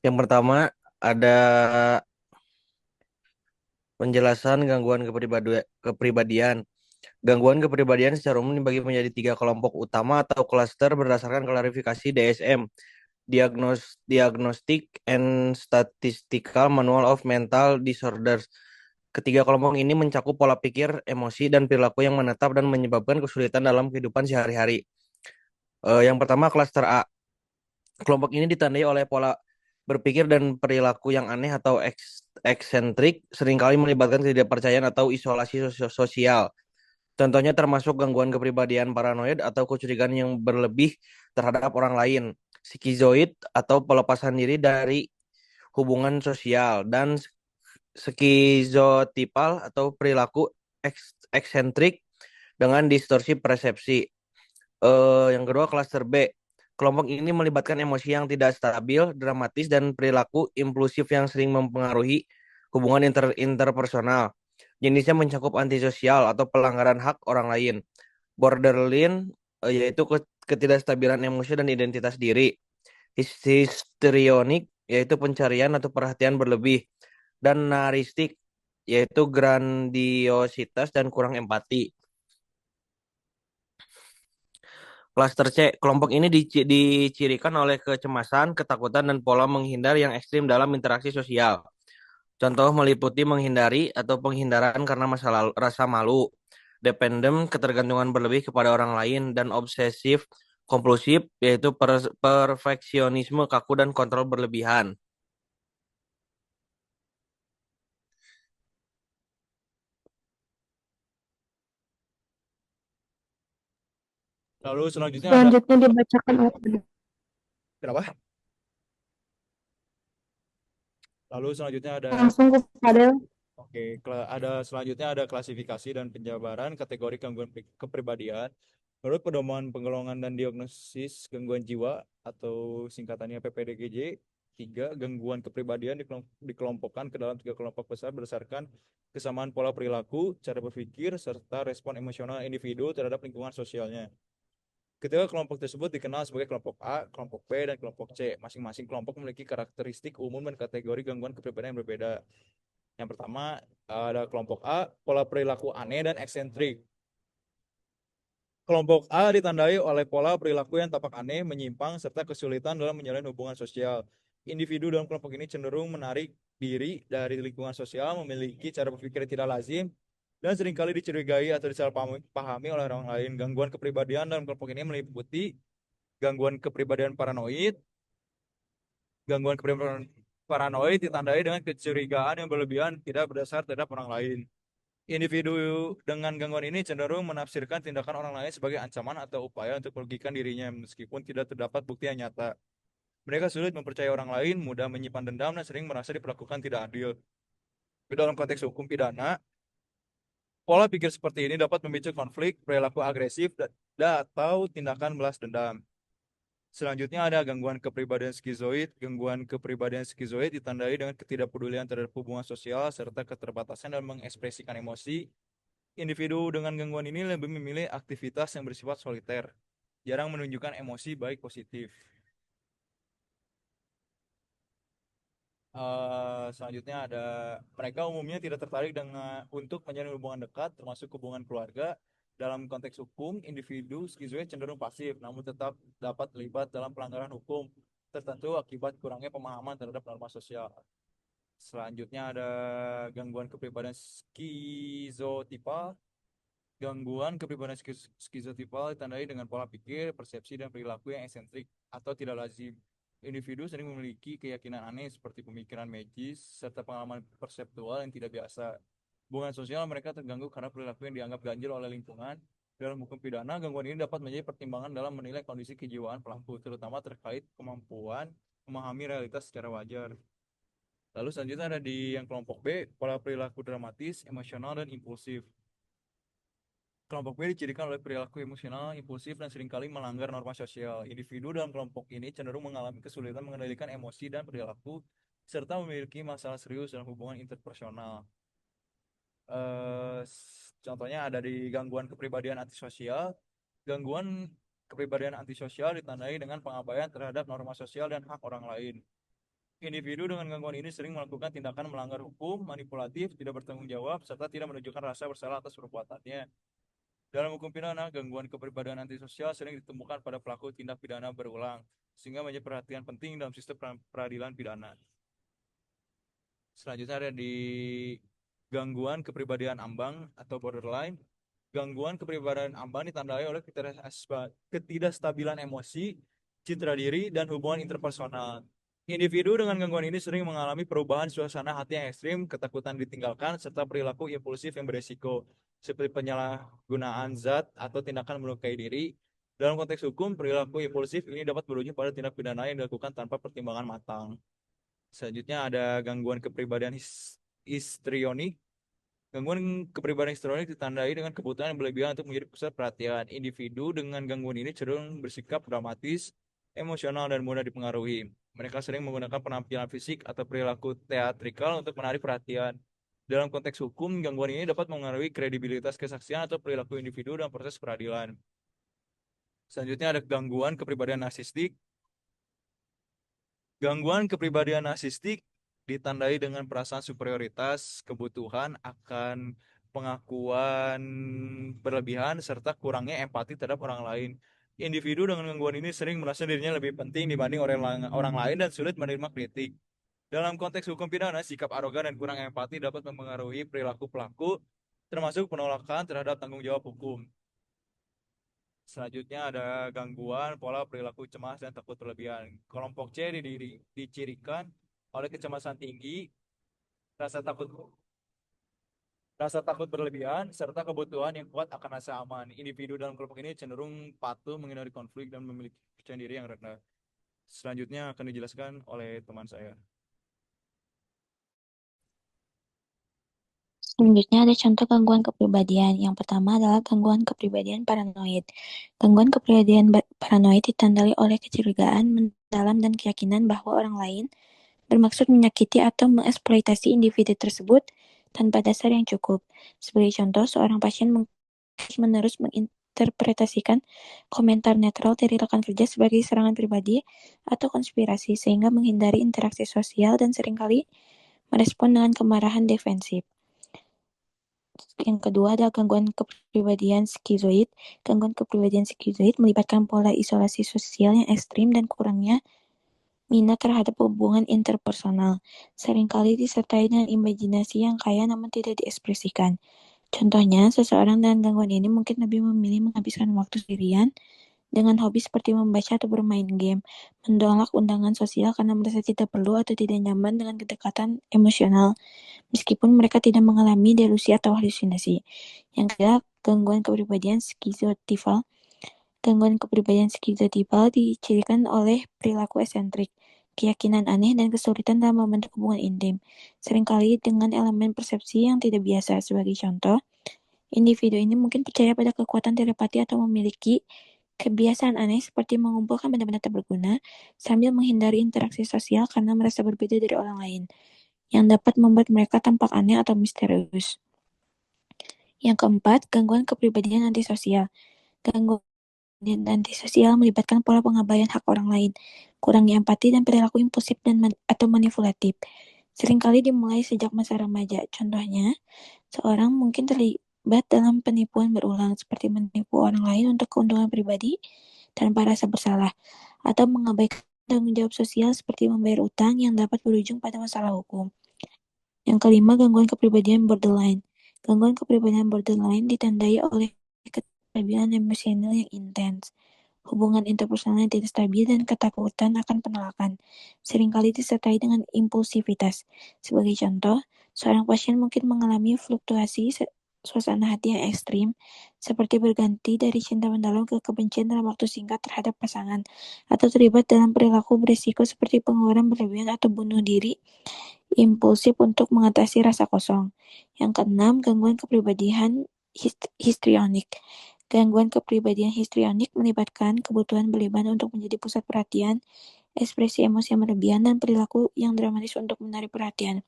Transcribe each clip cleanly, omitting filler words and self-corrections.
Yang pertama ada penjelasan gangguan kepribadian. Gangguan kepribadian secara umum dibagi menjadi tiga kelompok utama atau klaster berdasarkan klarifikasi DSM, Diagnostic and Statistical Manual of Mental Disorders. Ketiga kelompok ini mencakup pola pikir, emosi, dan perilaku yang menetap dan menyebabkan kesulitan dalam kehidupan sehari-hari. Yang pertama, klaster A. Kelompok ini ditandai oleh pola berpikir dan perilaku yang aneh atau eksentrik, seringkali melibatkan ketidakpercayaan atau isolasi sosial. Contohnya termasuk gangguan kepribadian paranoid atau kecurigaan yang berlebih terhadap orang lain, skizoid atau pelepasan diri dari hubungan sosial, dan skizotipal atau perilaku eksentrik dengan distorsi persepsi. Yang kedua, klaster B. Kelompok ini melibatkan emosi yang tidak stabil, dramatis, dan perilaku impulsif yang sering mempengaruhi hubungan interpersonal. Jenisnya mencakup antisosial atau pelanggaran hak orang lain. Borderline, yaitu ketidakstabilan emosi dan identitas diri. Histrionik, yaitu pencarian atau perhatian berlebih. Dan naristik, yaitu grandiositas dan kurang empati. Klaster C, kelompok ini dicirikan oleh kecemasan, ketakutan, dan pola menghindar yang ekstrim dalam interaksi sosial. Contoh meliputi menghindari atau penghindaran karena rasa malu, dependent, ketergantungan berlebih kepada orang lain, dan obsesif kompulsif, yaitu perfeksionisme kaku dan kontrol berlebihan. Lalu selanjutnya ada Selanjutnya dibacakan oleh berapa? Lalu selanjutnya ada langsung ke Fadel. oke, ada selanjutnya ada klasifikasi dan penjabaran kategori gangguan kepribadian. Menurut pedoman penggolongan dan diagnosis gangguan jiwa atau singkatannya PPDGJ, tiga gangguan kepribadian dikelompokkan ke dalam tiga kelompok besar berdasarkan kesamaan pola perilaku, cara berpikir, serta respon emosional individu terhadap lingkungan sosialnya. Ketiga kelompok tersebut dikenal sebagai kelompok A, kelompok B, dan kelompok C. Masing-masing kelompok memiliki karakteristik umum dan kategori gangguan kepribadian yang berbeda. Yang pertama ada kelompok A, pola perilaku aneh dan eksentrik. Kelompok A ditandai oleh pola perilaku yang tampak aneh, menyimpang, serta kesulitan dalam menjalin hubungan sosial. Individu dalam kelompok ini cenderung menarik diri dari lingkungan sosial, memiliki cara berpikir yang tidak lazim, dan seringkali dicurigai atau disalahpahami oleh orang lain. Gangguan kepribadian dalam kelompok ini meliputi gangguan kepribadian paranoid. Gangguan kepribadian paranoid ditandai dengan kecurigaan yang berlebihan tidak berdasar terhadap orang lain. Individu dengan gangguan ini cenderung menafsirkan tindakan orang lain sebagai ancaman atau upaya untuk merugikan dirinya meskipun tidak terdapat bukti yang nyata. Mereka sulit mempercayai orang lain, mudah menyimpan dendam, dan sering merasa diperlakukan tidak adil. Dalam konteks hukum pidana, pola pikir seperti ini dapat memicu konflik, perilaku agresif, atau tindakan balas dendam. Selanjutnya ada gangguan kepribadian skizoid. Gangguan kepribadian skizoid ditandai dengan ketidakpedulian terhadap hubungan sosial serta keterbatasan dalam mengekspresikan emosi. Individu dengan gangguan ini lebih memilih aktivitas yang bersifat soliter, jarang menunjukkan emosi baik positif. Selanjutnya ada mereka umumnya tidak tertarik dengan untuk menjalin hubungan dekat, termasuk hubungan keluarga. Dalam konteks hukum, individu skizoid cenderung pasif, namun tetap dapat terlibat dalam pelanggaran hukum tertentu akibat kurangnya pemahaman terhadap norma sosial. Selanjutnya ada gangguan kepribadian skizotipal. Gangguan kepribadian skizotipal ditandai dengan pola pikir, persepsi, dan perilaku yang eksentrik atau tidak lazim. Individu sering memiliki keyakinan aneh seperti pemikiran magis serta pengalaman perseptual yang tidak biasa. Hubungan sosial mereka terganggu karena perilaku yang dianggap ganjil oleh lingkungan. Dalam hukum pidana, gangguan ini dapat menjadi pertimbangan dalam menilai kondisi kejiwaan pelaku, terutama terkait kemampuan memahami realitas secara wajar. Lalu selanjutnya ada di yang kelompok B, pola perilaku dramatis, emosional, dan impulsif. Kelompok B dicirikan oleh perilaku emosional, impulsif, dan seringkali melanggar norma sosial. Individu dalam kelompok ini cenderung mengalami kesulitan mengendalikan emosi dan perilaku, serta memiliki masalah serius dalam hubungan interpersonal. Contohnya ada di gangguan kepribadian antisosial. Gangguan kepribadian antisosial ditandai dengan pengabaian terhadap norma sosial dan hak orang lain. Individu dengan gangguan ini sering melakukan tindakan melanggar hukum, manipulatif, tidak bertanggung jawab, serta tidak menunjukkan rasa bersalah atas perbuatannya. Dalam hukum pidana, gangguan kepribadian antisosial sering ditemukan pada pelaku tindak pidana berulang, sehingga menjadi perhatian penting dalam sistem peradilan pidana. Selanjutnya ada di gangguan kepribadian ambang atau borderline. Gangguan kepribadian ambang ditandai oleh ketidakstabilan emosi, citra diri, dan hubungan interpersonal. Individu dengan gangguan ini sering mengalami perubahan suasana hati yang ekstrim, ketakutan ditinggalkan, serta perilaku impulsif yang beresiko, seperti penyalahgunaan zat atau tindakan melukai diri. Dalam konteks hukum, perilaku impulsif ini dapat berujung pada tindak pidana yang dilakukan tanpa pertimbangan matang. Selanjutnya ada gangguan kepribadian histrionik. Gangguan kepribadian histrionik ditandai dengan kebutuhan yang berlebihan untuk menjadi pusat perhatian. Individu dengan gangguan ini cenderung bersikap dramatis, emosional, dan mudah dipengaruhi. Mereka sering menggunakan penampilan fisik atau perilaku teatrikal untuk menarik perhatian. Dalam konteks hukum, gangguan ini dapat mengaruhi kredibilitas kesaksian atau perilaku individu dalam proses peradilan. Selanjutnya ada gangguan kepribadian narsistik. Gangguan kepribadian narsistik ditandai dengan perasaan superioritas, kebutuhan akan pengakuan berlebihan, serta kurangnya empati terhadap orang lain. Individu dengan gangguan ini sering merasa dirinya lebih penting dibanding orang lain dan sulit menerima kritik. Dalam konteks hukum pidana, sikap arogan dan kurang empati dapat mempengaruhi perilaku pelaku, termasuk penolakan terhadap tanggung jawab hukum. Selanjutnya ada gangguan pola perilaku cemas dan takut berlebihan. Kelompok C dicirikan oleh kecemasan tinggi, rasa takut rasa takut berlebihan, serta kebutuhan yang kuat akan rasa aman. Individu dalam kelompok ini cenderung patuh, menghindari konflik, dan memiliki kepercayaan diri yang rendah. Selanjutnya akan dijelaskan oleh teman saya. Selanjutnya ada contoh gangguan kepribadian. Yang pertama adalah gangguan kepribadian paranoid. Gangguan kepribadian paranoid ditandai oleh kecurigaan mendalam dan keyakinan bahwa orang lain bermaksud menyakiti atau mengeksploitasi individu tersebut tanpa dasar yang cukup. Sebagai contoh, seorang pasien menerus menginterpretasikan komentar netral dari rekan kerja sebagai serangan pribadi atau konspirasi, sehingga menghindari interaksi sosial dan seringkali merespon dengan kemarahan defensif. Yang kedua adalah gangguan kepribadian skizoid. Gangguan kepribadian skizoid melibatkan pola isolasi sosial yang ekstrim dan kurangnya minat terhadap hubungan interpersonal. Seringkali disertai dengan imajinasi yang kaya namun tidak diekspresikan. Contohnya, seseorang dengan gangguan ini mungkin lebih memilih menghabiskan waktu sendirian dengan hobi seperti membaca atau bermain game, menolak undangan sosial karena merasa tidak perlu atau tidak nyaman dengan kedekatan emosional, meskipun mereka tidak mengalami delusi atau halusinasi. Yang ketiga, gangguan kepribadian skizotifal. Gangguan kepribadian skizotifal dicirikan oleh perilaku eksentrik, keyakinan aneh, dan kesulitan dalam membentuk hubungan intim, seringkali dengan elemen persepsi yang tidak biasa. Sebagai contoh, individu ini mungkin percaya pada kekuatan telepati atau memiliki kebiasaan aneh seperti mengumpulkan benda-benda tak berguna sambil menghindari interaksi sosial karena merasa berbeda dari orang lain, yang dapat membuat mereka tampak aneh atau misterius. Yang keempat, gangguan kepribadian antisosial. Gangguan antisosial melibatkan pola pengabaian hak orang lain, kurangnya empati, dan perilaku impulsif atau manipulatif. Seringkali dimulai sejak masa remaja. Contohnya, seorang mungkin terlibat dalam penipuan berulang, seperti menipu orang lain untuk keuntungan pribadi tanpa rasa bersalah, atau mengabaikan tanggung jawab sosial seperti membayar utang yang dapat berujung pada masalah hukum. Yang kelima, gangguan kepribadian borderline. Gangguan kepribadian borderline ditandai oleh kestabilan emosional yang intens, hubungan interpersonal yang tidak stabil, dan ketakutan akan penolakan, seringkali disertai dengan impulsivitas. Sebagai contoh, seorang pasien mungkin mengalami fluktuasi suasana hati yang ekstrim, seperti berganti dari cinta mendalam ke kebencian dalam waktu singkat terhadap pasangan, atau terlibat dalam perilaku berisiko seperti pengeluaran berlebihan atau bunuh diri impulsif untuk mengatasi rasa kosong. Yang keenam, gangguan kepribadian histrionik. Gangguan kepribadian histrionik melibatkan kebutuhan berlebihan untuk menjadi pusat perhatian, ekspresi emosi yang berlebihan, dan perilaku yang dramatis untuk menarik perhatian.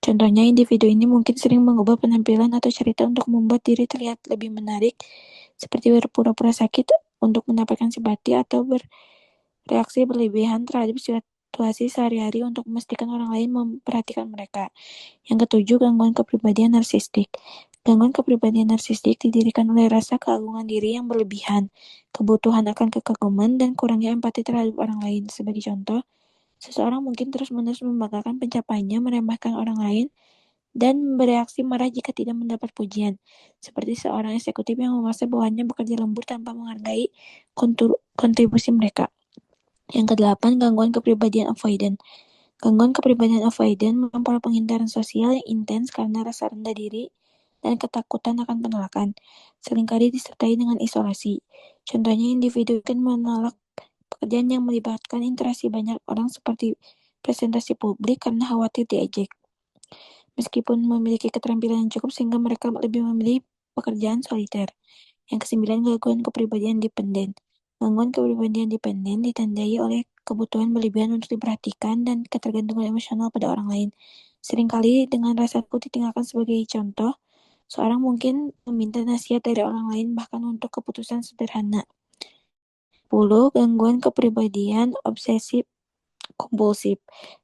Contohnya, individu ini mungkin sering mengubah penampilan atau cerita untuk membuat diri terlihat lebih menarik, seperti berpura-pura sakit untuk mendapatkan simpati atau bereaksi berlebihan terhadap situasi sehari-hari untuk memastikan orang lain memperhatikan mereka. Yang ketujuh, gangguan kepribadian narsistik. Gangguan kepribadian narsistik didirikan oleh rasa keagungan diri yang berlebihan, kebutuhan akan kekaguman, dan kurangnya empati terhadap orang lain. Sebagai contoh, seseorang mungkin terus-menerus membanggakan pencapaiannya, meremehkan orang lain, dan bereaksi marah jika tidak mendapat pujian, seperti seorang eksekutif yang memaksa bawahannya bekerja lembur tanpa menghargai kontribusi mereka. Yang kedelapan, gangguan kepribadian avoidant. Gangguan kepribadian avoidant merupakan penghindaran sosial yang intens karena rasa rendah diri dan ketakutan akan penolakan, seringkali disertai dengan isolasi. Contohnya, individu akan menolak pekerjaan yang melibatkan interaksi banyak orang seperti presentasi publik karena khawatir diejek, meskipun memiliki keterampilan yang cukup sehingga mereka lebih memilih pekerjaan soliter. Yang kesembilan, gangguan kepribadian dependen. Gangguan kepribadian dependen ditandai oleh kebutuhan berlebihan untuk diperhatikan dan ketergantungan emosional pada orang lain. Seringkali dengan rasa takut ditinggalkan. Sebagai contoh, seorang mungkin meminta nasihat dari orang lain bahkan untuk keputusan sederhana. 10. Gangguan kepribadian obsesif kompulsif.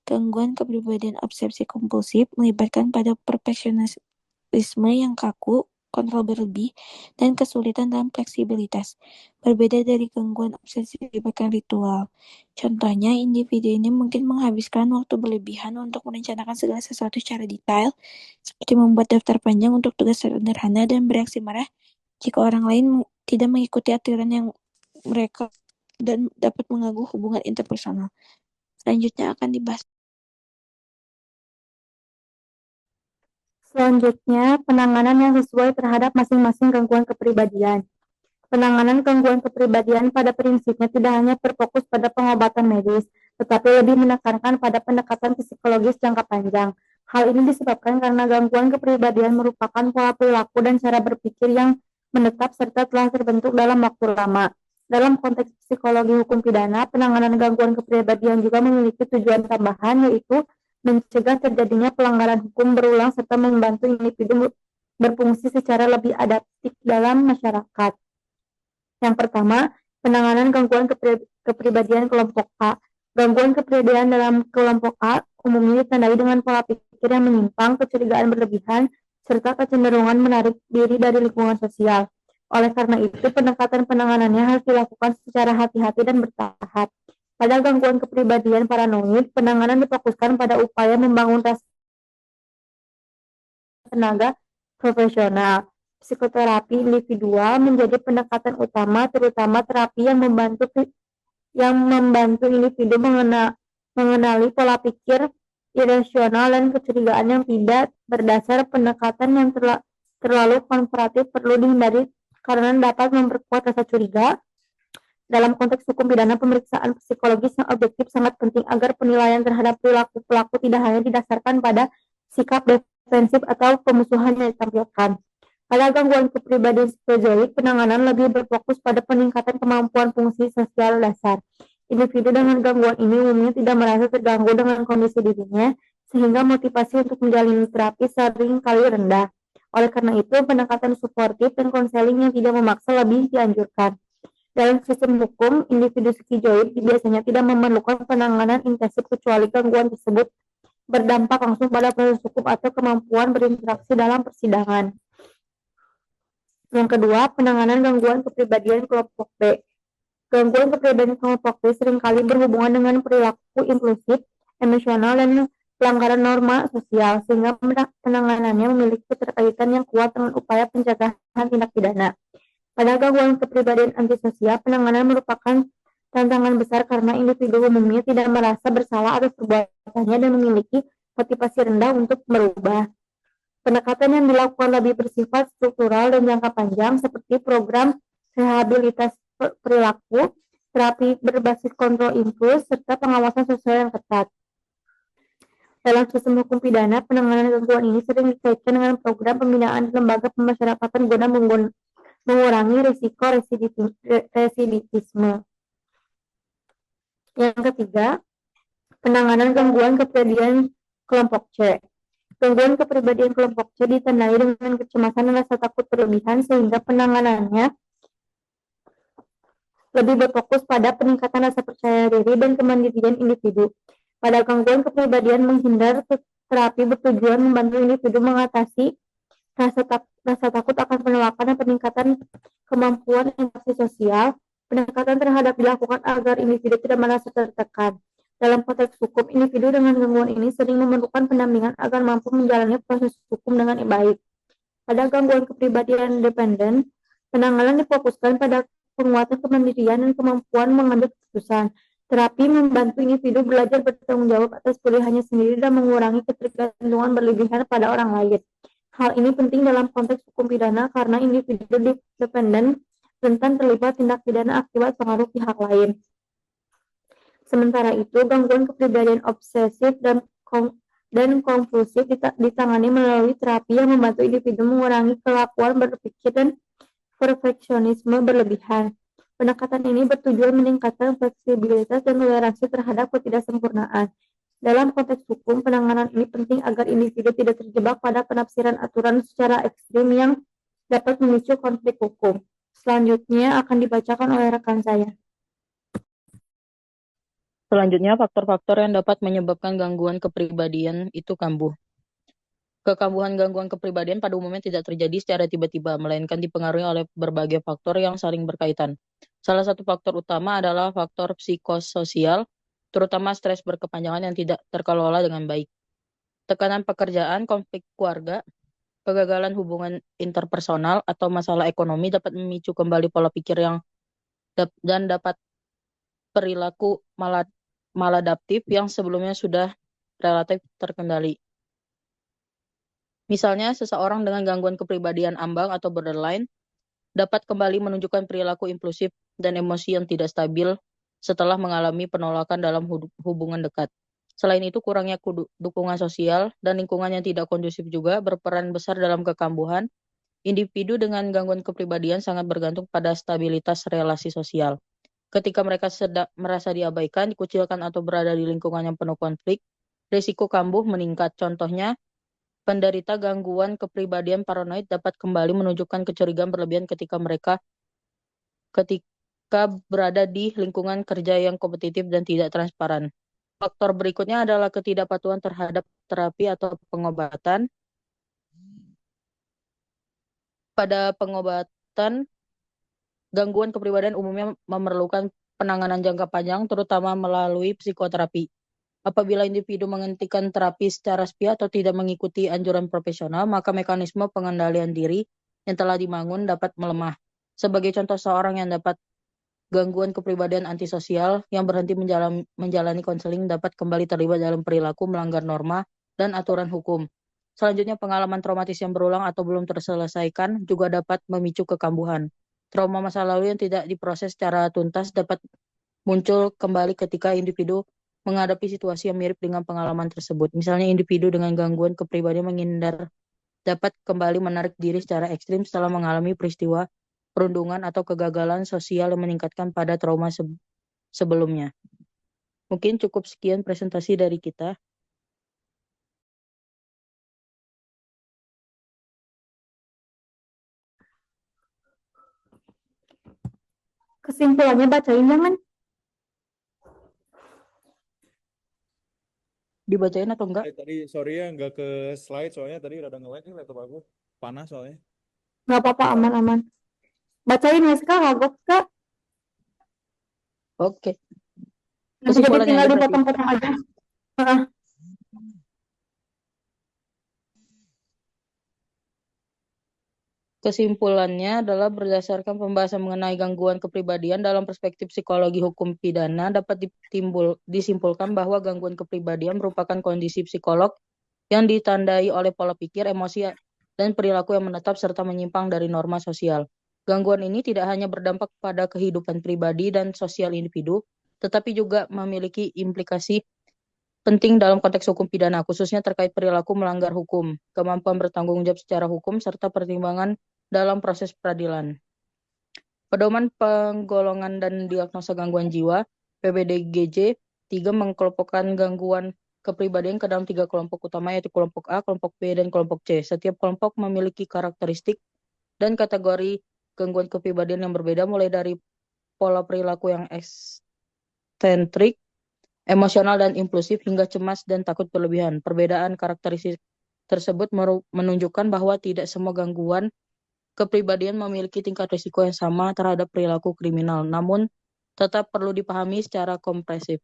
Gangguan kepribadian obsesif kompulsif melibatkan pada perfeksionisme yang kaku, kontrol berlebih, dan kesulitan dalam fleksibilitas. Berbeda dari gangguan obsesif melibatkan ritual. Contohnya, individu ini mungkin menghabiskan waktu berlebihan untuk merencanakan segala sesuatu secara detail, seperti membuat daftar panjang untuk tugas sederhana dan bereaksi marah jika orang lain tidak mengikuti aturan yang mereka dan dapat mengganggu hubungan interpersonal. Selanjutnya akan dibahas. Selanjutnya, penanganan yang sesuai terhadap masing-masing gangguan kepribadian. Penanganan gangguan kepribadian pada prinsipnya tidak hanya berfokus pada pengobatan medis, tetapi lebih menekankan pada pendekatan psikologis jangka panjang. Hal ini disebabkan karena gangguan kepribadian merupakan pola perilaku dan cara berpikir yang menetap serta telah terbentuk dalam waktu lama. Dalam konteks psikologi hukum pidana, penanganan gangguan kepribadian juga memiliki tujuan tambahan, yaitu mencegah terjadinya pelanggaran hukum berulang serta membantu individu berfungsi secara lebih adaptif dalam masyarakat. Yang pertama, penanganan gangguan kepribadian kelompok A. Gangguan kepribadian dalam kelompok A umumnya ditandai dengan pola pikir yang menyimpang, kecurigaan berlebihan, serta kecenderungan menarik diri dari lingkungan sosial. Oleh karena itu, pendekatan penanganannya harus dilakukan secara hati-hati dan bertahap. Pada gangguan kepribadian paranoid, penanganan difokuskan pada upaya membangun rasa tenaga profesional. Psikoterapi individual menjadi pendekatan utama, terutama terapi yang membantu individu mengenali pola pikir irasional dan kecurigaan yang tidak berdasar. Pendekatan yang terlalu konfrontatif perlu dihindari karena dapat memperkuat rasa curiga. Dalam konteks hukum pidana, pemeriksaan psikologis yang objektif sangat penting agar penilaian terhadap perilaku pelaku tidak hanya didasarkan pada sikap defensif atau pemusuhan yang ditampilkan. Pada gangguan kepribadian skizoid, penanganan lebih berfokus pada peningkatan kemampuan fungsi sosial dasar. Individu dengan gangguan ini umumnya tidak merasa terganggu dengan kondisi dirinya, sehingga motivasi untuk menjalani terapi sering kali rendah. Oleh karena itu, pendekatan suportif dan konseling yang tidak memaksa lebih dianjurkan. Dalam sistem hukum, individu skizoid biasanya tidak memerlukan penanganan intensif kecuali gangguan tersebut berdampak langsung pada proses hukum atau kemampuan berinteraksi dalam persidangan. Yang kedua, penanganan gangguan kepribadian kelompok B. Gangguan kepribadian kelompok B seringkali berhubungan dengan perilaku impulsif, emosional, dan pelanggaran norma sosial, sehingga penanganannya memiliki keterkaitan yang kuat dengan upaya pencegahan tindak pidana. Pada gangguan kepribadian antisosial, penanganan merupakan tantangan besar karena individu umumnya tidak merasa bersalah atas perbuatannya dan memiliki motivasi rendah untuk berubah. Pendekatan yang dilakukan lebih bersifat struktural dan jangka panjang, seperti program rehabilitasi perilaku, terapi berbasis kontrol impuls, serta pengawasan sosial yang ketat. Dalam sistem hukum pidana, penanganan gangguan ini sering dikaitkan dengan program pembinaan lembaga pemasyarakatan guna mengurangi risiko residivisme. Yang ketiga, penanganan gangguan kepribadian kelompok C. Gangguan kepribadian kelompok C ditandai dengan kecemasan dan rasa takut berlebihan, sehingga penanganannya lebih berfokus pada peningkatan rasa percaya diri dan kemandirian individu. Pada gangguan kepribadian menghindar, terapi bertujuan membantu individu mengatasi rasa takut akan penolakan dan peningkatan kemampuan interaksi sosial. Pendekatan terhadap dilakukan agar individu tidak merasa tertekan. Dalam konteks hukum, individu dengan gangguan ini sering memerlukan pendampingan agar mampu menjalani proses hukum dengan baik. Pada gangguan kepribadian independen, penanganan difokuskan pada penguatan kemandirian dan kemampuan mengambil keputusan. Terapi membantu individu belajar bertanggung jawab atas pilihannya sendiri dan mengurangi ketergantungan berlebihan pada orang lain. Hal ini penting dalam konteks hukum pidana karena individu dependen rentan terlibat tindak pidana akibat pengaruh pihak lain. Sementara itu, gangguan kepribadian obsesif dan kompulsif ditangani melalui terapi yang membantu individu mengurangi kelakuan berpikir dan perfeksionisme berlebihan. Pendekatan ini bertujuan meningkatkan fleksibilitas dan toleransi terhadap ketidaksempurnaan. Dalam konteks hukum, penanganan ini penting agar individu tidak terjebak pada penafsiran aturan secara ekstrim yang dapat memicu konflik hukum. Selanjutnya akan dibacakan oleh rekan saya. Selanjutnya, faktor-faktor yang dapat menyebabkan gangguan kepribadian itu kambuh. Kekambuhan gangguan kepribadian pada umumnya tidak terjadi secara tiba-tiba, melainkan dipengaruhi oleh berbagai faktor yang saling berkaitan. Salah satu faktor utama adalah faktor psikososial, terutama stres berkepanjangan yang tidak terkelola dengan baik. Tekanan pekerjaan, konflik keluarga, kegagalan hubungan interpersonal, atau masalah ekonomi dapat memicu kembali pola pikir dan dapat perilaku maladaptif yang sebelumnya sudah relatif terkendali. Misalnya, seseorang dengan gangguan kepribadian ambang atau borderline dapat kembali menunjukkan perilaku impulsif dan emosi yang tidak stabil setelah mengalami penolakan dalam hubungan dekat. Selain itu, kurangnya dukungan sosial dan lingkungan yang tidak kondusif juga berperan besar dalam kekambuhan. Individu dengan gangguan kepribadian sangat bergantung pada stabilitas relasi sosial. Ketika mereka merasa diabaikan, dikucilkan, atau berada di lingkungan yang penuh konflik, risiko kambuh meningkat. Contohnya, penderita gangguan kepribadian paranoid dapat kembali menunjukkan kecurigaan berlebihan ketika berada di lingkungan kerja yang kompetitif dan tidak transparan. Faktor berikutnya adalah ketidakpatuhan terhadap terapi atau pengobatan. Pada pengobatan, gangguan kepribadian umumnya memerlukan penanganan jangka panjang, terutama melalui psikoterapi. Apabila individu menghentikan terapi secara sepihak atau tidak mengikuti anjuran profesional, maka mekanisme pengendalian diri yang telah dibangun dapat melemah. Sebagai contoh, seorang yang dapat gangguan kepribadian antisosial yang berhenti menjalani konseling dapat kembali terlibat dalam perilaku melanggar norma dan aturan hukum. Selanjutnya, pengalaman traumatis yang berulang atau belum terselesaikan juga dapat memicu kekambuhan. Trauma masa lalu yang tidak diproses secara tuntas dapat muncul kembali ketika individu menghadapi situasi yang mirip dengan pengalaman tersebut. Misalnya, individu dengan gangguan kepribadian menghindar dapat kembali menarik diri secara ekstrim setelah mengalami peristiwa perundungan atau kegagalan sosial yang meningkatkan pada trauma sebelumnya. Mungkin cukup sekian presentasi dari kita. Kesimpulannya bacain jangan. Dibacain atau enggak? Tadi sorry ya nggak ke slide soalnya tadi rada nge-lag nih laptop aku panas soalnya. Nggak apa-apa, aman-aman. Bacain ya Kak, kagok Kak. Oke. Nanti jadi tinggal dipotong-potong aja. Kesimpulannya adalah berdasarkan pembahasan mengenai gangguan kepribadian dalam perspektif psikologi hukum pidana dapat disimpulkan bahwa gangguan kepribadian merupakan kondisi psikolog yang ditandai oleh pola pikir, emosi, dan perilaku yang menetap serta menyimpang dari norma sosial. Gangguan ini tidak hanya berdampak pada kehidupan pribadi dan sosial individu, tetapi juga memiliki implikasi penting dalam konteks hukum pidana, khususnya terkait perilaku melanggar hukum, kemampuan bertanggung jawab secara hukum, serta pertimbangan dalam proses peradilan. Pedoman penggolongan dan diagnosa gangguan jiwa PBDGJ 3 mengkelompokkan gangguan kepribadian ke dalam 3 kelompok utama, yaitu kelompok A, kelompok B, dan kelompok C. Setiap kelompok memiliki karakteristik dan kategori gangguan kepribadian yang berbeda, mulai dari pola perilaku yang eksentrik, emosional dan impulsif, hingga cemas dan takut berlebihan. Perbedaan karakteristik tersebut menunjukkan bahwa tidak semua gangguan kepribadian memiliki tingkat risiko yang sama terhadap perilaku kriminal, namun tetap perlu dipahami secara komprehensif.